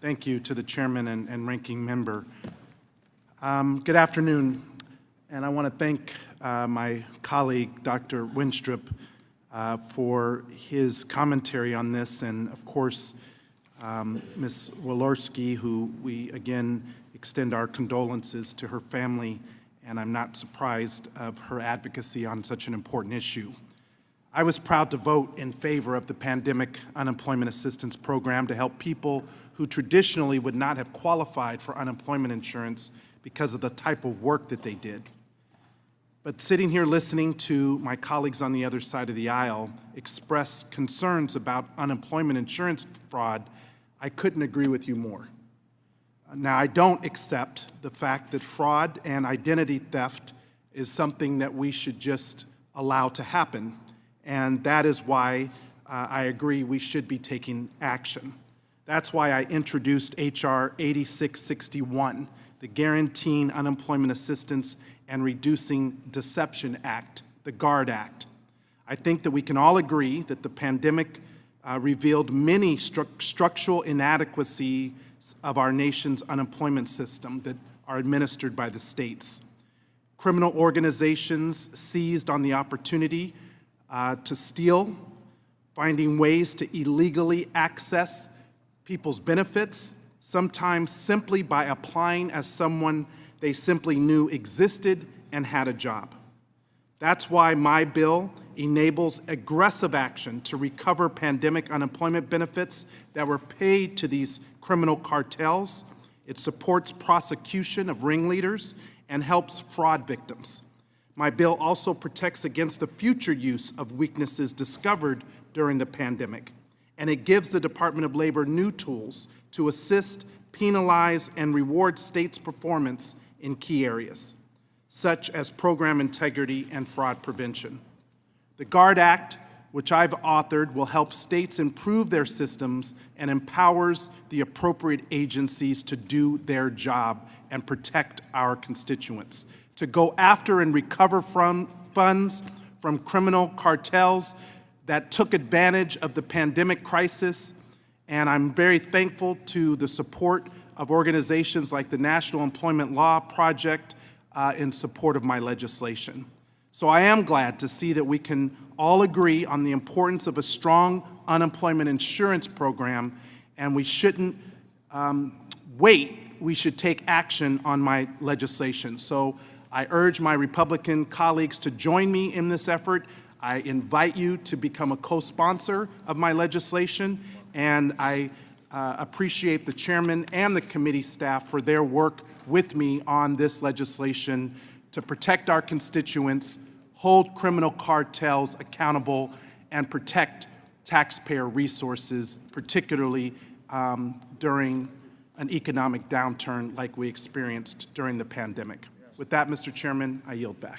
Thank you to the chairman and ranking member. Good afternoon, and I want to thank my colleague, Dr. Winstrup, for his commentary on this, and of course, Ms. Walorski, who we again extend our condolences to her family, and I'm not surprised of her advocacy on such an important issue. I was proud to vote in favor of the Pandemic Unemployment Assistance Program to help people who traditionally would not have qualified for unemployment insurance because of the type of work that they did. But sitting here listening to my colleagues on the other side of the aisle express concerns about unemployment insurance fraud, I couldn't agree with you more. Now, I don't accept the fact that fraud and identity theft is something that we should just allow to happen, and that is why I agree we should be taking action. That's why I introduced H.R. 8661, the Guaranteeing Unemployment Assistance and Reducing Deception Act, the GUARD Act. I think that we can all agree that the pandemic revealed many structural inadequacies of our nation's unemployment system that are administered by the states. Criminal organizations seized on the opportunity to steal, finding ways to illegally access people's benefits, sometimes simply by applying as someone they simply knew existed and had a job. That's why my bill enables aggressive action to recover pandemic unemployment benefits that were paid to these criminal cartels. It supports prosecution of ringleaders and helps fraud victims. My bill also protects against the future use of weaknesses discovered during the pandemic, and it gives the Department of Labor new tools to assist, penalize, and reward states' performance in key areas, such as program integrity and fraud prevention. The GUARD Act, which I've authored, will help states improve their systems and empowers the appropriate agencies to do their job and protect our constituents, to go after and recover from funds from criminal cartels that took advantage of the pandemic crisis. And I'm very thankful to the support of organizations like the National Employment Law Project in support of my legislation. So I am glad to see that we can all agree on the importance of a strong unemployment insurance program, and we shouldn't wait. We should take action on my legislation. So I urge my Republican colleagues to join me in this effort. I invite you to become a co-sponsor of my legislation, and I appreciate the chairman and the committee staff for their work with me on this legislation to protect our constituents, hold criminal cartels accountable, and protect taxpayer resources, particularly during an economic downturn like we experienced during the pandemic. With that, Mr. Chairman, I yield back.